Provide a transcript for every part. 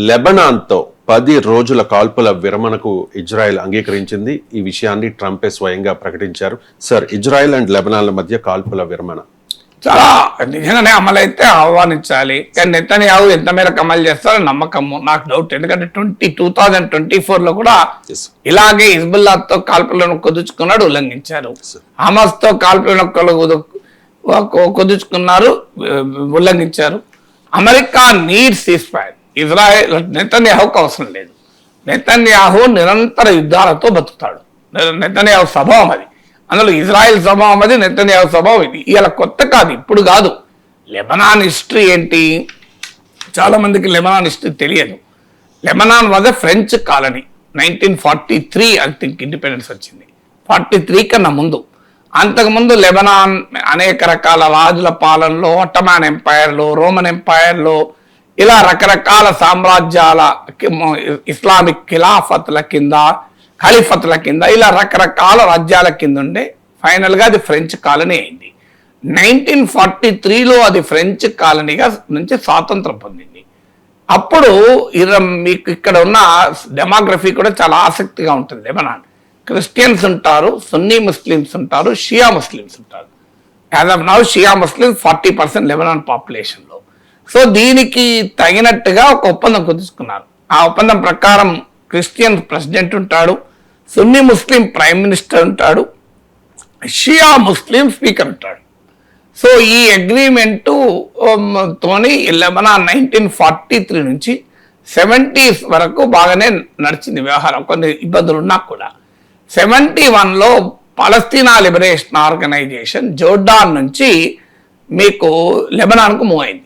లెబనాన్తో 10 రోజుల కాల్పుల విరమణకు ఇజ్రాయెల్ అంగీకరించింది. ఈ విషయాన్ని ట్రంపే స్వయంగా ప్రకటించారు. సార్, ఇజ్రాయెల్ అండ్ లెబనాన్ల మధ్య కాల్పుల విరమణ చాలా నిజంగానే అమలైతే ఆహ్వానించాలి. కానీ నెతన్యాహు ఎంత మేరకు అమలు చేస్తారో నమ్మకము నాకు డౌట్. ఎందుకంటే 2024లో కూడా ఇలాగే హిజ్బుల్లాతో కాల్పులను కుదుర్చుకున్నాడు, ఉల్లంఘించారు. హమాస్తో కాల్పులను కుదుర్చుకున్నారు, ఉల్లంఘించారు. America needs ceasefire. Israel నెతన్యాహుకు అవసరం లేదు. నెతన్యాహు నిరంతర యుద్ధాలతో బతుకుతాడు. నెతన్యాహు స్వభావం అది. అందులో ఇజ్రాయెల్ స్వభావం అది, నెతన్యాహు స్వభావం ఇది. ఇలా కొత్త కాదు, ఇప్పుడు కాదు. లెబనాన్ హిస్టరీ ఏంటి? చాలా మందికి లెబనాన్ హిస్టరీ తెలియదు. Lebanon was a French colony. 1943 I think independence వచ్చింది. 43 కన్నా ముందు. అంతకుముందు లెబనాన్ అనేక రకాల రాజుల పాలనలో, ఒట్టమాన్ ఎంపైర్లో, రోమన్ ఎంపైర్లో, ఇలా రకరకాల సామ్రాజ్యాల, ఇస్లామిక్ ఖిలాఫత్ల కింద, ఖలీఫత్ల కింద, ఇలా రకరకాల రాజ్యాల కింద ఉండే ఫైనల్గా అది ఫ్రెంచ్ కాలనీ అయింది. 1943లో అది ఫ్రెంచ్ కాలనీగా నుంచి స్వాతంత్రం పొందింది. అప్పుడు మీకు ఇక్కడ ఉన్న డెమోగ్రఫీ కూడా చాలా ఆసక్తిగా ఉంటుంది. లెబనాన్ క్రిస్టియన్స్ ఉంటారు, సున్నీ ముస్లిమ్స్ ఉంటారు, షియా ముస్లిమ్స్ ఉంటారు. As of now Shia Muslims 40% Lebanon పాపులేషన్లో. సో దీనికి తగినట్టుగా ఒక ఒప్పందం కుదుర్చుకున్నారు. ఆ ఒప్పందం ప్రకారం క్రిస్టియన్ ప్రెసిడెంట్ ఉంటాడు, సున్నీ ముస్లిం ప్రైమ్ మినిస్టర్ ఉంటాడు, షియా ముస్లిం స్పీకర్ ఉంటాడు. సో ఈ అగ్రిమెంటు తోని లెబనాన్ 1943 నుంచి 70s వరకు బాగానే నడిచింది వ్యవహారం. కొన్ని ఇబ్బందులు ఉన్నా కూడా 71లో పాలస్తీనా లిబరేషన్ ఆర్గనైజేషన్ జోర్డాన్ నుంచి మీకు లెబనాన్కు మూవ్ అయింది.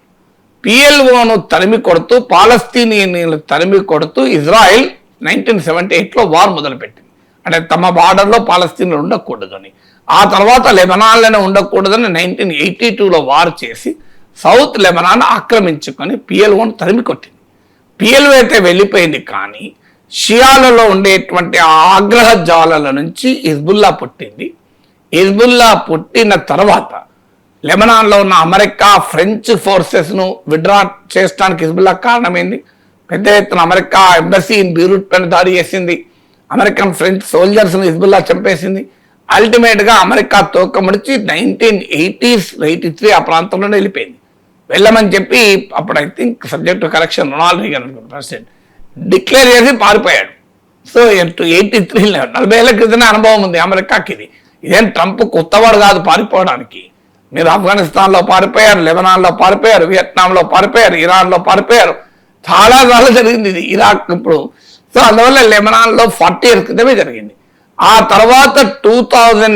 పిఎల్ఓను తరిమి కొడుతూ, పాలస్తీనియన్లు తరిమి కొడుతూ ఇజ్రాయెల్ 1978లో వార్ మొదలుపెట్టింది. అంటే తమ బార్డర్లో పాలస్తీన్లు ఉండకూడదని. ఆ తర్వాత లెబనాన్లోనే ఉండకూడదని 1982లో వార్ చేసి సౌత్ లెబనాన్ ఆక్రమించుకొని పిఎల్ఓను తరిమి కొట్టింది. పిఎల్ఓ అయితే వెళ్ళిపోయింది, కానీ షియాలలో ఉండేటువంటి ఆగ్రహ జాలల నుంచి హిజ్బుల్లా పుట్టింది. హిజ్బుల్లా పుట్టిన తర్వాత లెబనాన్లో ఉన్న అమెరికా, ఫ్రెంచ్ ఫోర్సెస్ను విడ్రా చేయడానికి హిజ్బుల్లా కారణమైంది. పెద్ద ఎత్తున అమెరికా ఎంబసీ ఇన్ బీరూట్ పైన దాడి చేసింది. అమెరికన్ ఫ్రెంచ్ సోల్జర్స్ని హిజ్బుల్లా చంపేసింది. అల్టిమేట్గా అమెరికా తోకముడిచి 1980s 83 ఆ ప్రాంతంలోనే వెళ్ళిపోయింది. వెళ్ళమని చెప్పి అప్పుడు I think subject to correction Ronald Reagan president declare చేసి పారిపోయాడు. సో 83లో 40 ఏళ్ల క్రితమే అనుభవం ఉంది అమెరికాకి. ఇదేం ట్రంప్ కొత్తవాడు కాదు పారిపోవడానికి. మీరు ఆఫ్ఘనిస్తాన్లో పారిపోయారు, లెబనాన్లో పారిపోయారు, వియత్నాంలో పారిపోయారు, ఇరాన్లో పారిపోయారు. చాలా జరిగింది ఇది ఇరాక్ ఇప్పుడు. సో అందువల్ల లెబనాన్లో 40 years క్రితమే జరిగింది. ఆ తర్వాత 2000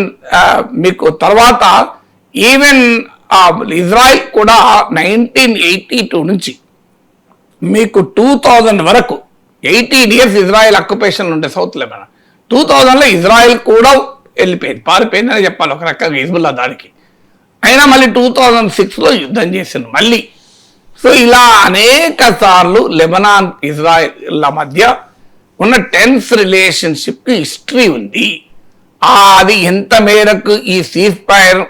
మీకు తర్వాత ఈవెన్ ఇజ్రాయిల్ కూడా 1982 నుంచి మీకు 2000 వరకు 18 years ఇజ్రాయెల్ ఆక్యుపేషన్ ఉండే సౌత్ లెబనాన్. 2000లో ఇజ్రాయెల్ కూడా వెళ్ళిపోయింది, పారిపోయిందని చెప్పాలి ఒక రకంగా హిజ్బుల్లా దాడికి. అయినా మళ్ళీ 2006లో యుద్ధం చేసింది మళ్ళీ. సో ఇలా అనేక సార్లు లెబనాన్ ఇజ్రాయెల్ మధ్య ఉన్న టెన్స్ రిలేషన్షిప్కి హిస్టరీ ఉంది. అది ఎంత మేరకు ఈ సీజ్ ఫైర్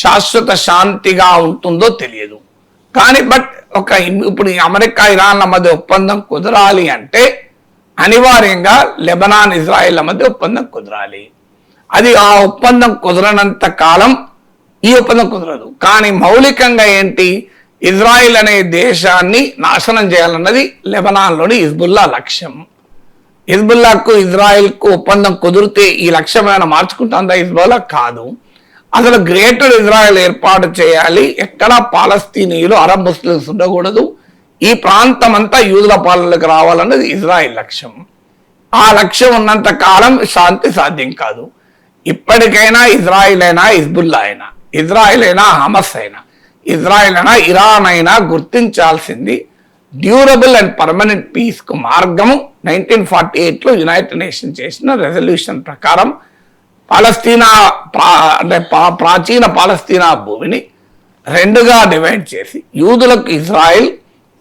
శాశ్వత శాంతిగా ఉంటుందో తెలియదు. కానీ ఇప్పుడు అమెరికా ఇరాన్ల మధ్య ఒప్పందం కుదరాలి అంటే అనివార్యంగా లెబనాన్ ఇజ్రాయెల్ మధ్య ఒప్పందం కుదరాలి. అది ఆ ఒప్పందం కుదరనంత కాలం ఈ ఒప్పందం కుదరదు. కానీ మౌలికంగా ఏంటి, ఇజ్రాయిల్ అనే దేశాన్ని నాశనం చేయాలన్నది లెబనాన్లోని హిజ్బుల్లా లక్ష్యం. హిజ్బుల్లాకు ఇజ్రాయిల్కు ఒప్పందం కుదిరితే ఈ లక్ష్యం ఏమైనా మార్చుకుంటుందా హిజ్బుల్లా? కాదు. అసలు గ్రేటర్ ఇజ్రాయెల్ ఏర్పాటు చేయాలి, ఎక్కడా పాలస్తీనీయులు, అరబ్ ముస్లిమ్స్ ఉండకూడదు, ఈ ప్రాంతం అంతా యూదుల పాలనలోకి రావాలన్నది ఇజ్రాయిల్ లక్ష్యం. ఆ లక్ష్యం ఉన్నంత కాలం శాంతి సాధ్యం కాదు. ఇప్పటికైనా ఇజ్రాయిల్ అయినా, హిజ్బుల్లా అయినా, ఇజ్రాయిల్ అయినా, హమస్ అయినా, ఇజ్రాయిల్ అయినా, ఇరాన్ అయినా గుర్తించాల్సింది డ్యూరబుల్ అండ్ పర్మనెంట్ పీస్కు మార్గము 1948లో యునైటెడ్ నేషన్ చేసిన రెజల్యూషన్ ప్రకారం పాలస్తీనా అంటే ప్రాచీన పాలస్తీనా భూమిని 2గా డివైడ్ చేసి యూదులకు ఇజ్రాయిల్,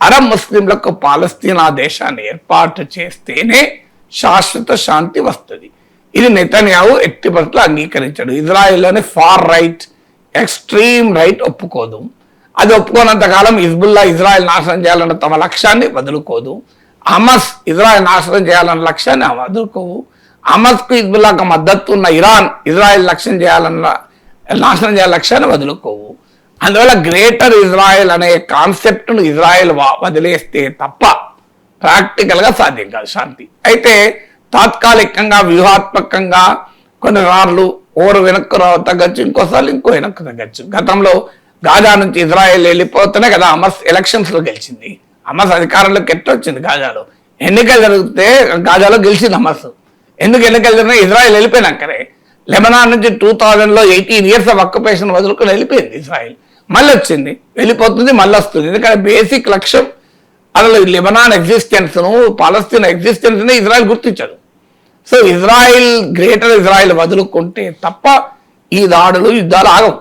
అరబ్ ముస్లింలకు పాలస్తీనా దేశాన్ని ఏర్పాటు చేస్తేనే శాశ్వత శాంతి వస్తుంది. ఇది నెతన్యాహు ఎట్టి పరిస్థితుల్లో అంగీకరించాడు. ఇజ్రాయిల్లోని ఫార్ రైట్, ఎక్స్ట్రీమ్ రైట్ ఒప్పుకోదు. అది ఒప్పుకోనంత కాలం హిజ్బుల్లా ఇజ్రాయెల్ నాశనం చేయాలన్న తమ లక్ష్యాన్ని వదులుకోదు. హమస్ ఇజ్రాయెల్ నాశనం చేయాలన్న లక్ష్యాన్ని వదులుకోవు. హమస్కు హిజ్బుల్లాకు మద్దతు ఉన్న ఇరాన్ ఇజ్రాయెల్ నాశనం చేయాలన్న లక్ష్యాన్ని వదులుకోవు. అందువల్ల గ్రేటర్ ఇజ్రాయెల్ అనే కాన్సెప్ట్ను ఇజ్రాయెల్ వదిలేస్తే తప్ప ప్రాక్టికల్గా సాధ్యం కాదు శాంతి. అయితే తాత్కాలికంగా వ్యూహాత్మకంగా కొన్నిసార్లు ఓరు వెనక్కు తగ్గచ్చు, ఇంకోసార్లు ఇంకో వెనక్కు తగ్గచ్చు. గతంలో గాజా నుంచి ఇజ్రాయెల్ వెళ్ళిపోతేనే కదా హమస్ ఎలక్షన్స్లో గెలిచింది. హమస్ అధికారంలోకి ఎట్టొచ్చింది గాజాలో. ఎన్నికలు జరిగితే గాజాలో గెలిచింది హమస్. ఎందుకు ఎన్నికలు జరిగినా ఇజ్రాయెల్ వెళ్ళిపోయినాకరే. లెబనాన్ నుంచి 2000లో 18 years ఆఫ్ ఆక్యుపేషన్ వదులుకొని వెళ్ళిపోయింది ఇజ్రాయెల్. మళ్ళీ వచ్చింది, వెళ్ళిపోతుంది, మళ్ళీ వస్తుంది. ఎందుకంటే బేసిక్ లక్ష్యం అసలు లెబనాన్ ఎగ్జిస్టెన్స్ను, పాలస్తీన్ ఎగ్జిస్టెన్స్ని ఇజ్రాయెల్ గుర్తించదు. సో గ్రేటర్ ఇజ్రాయెల్ వదులుకుంటే తప్ప ఈ దాడులు యుద్ధాలు ఆగవు.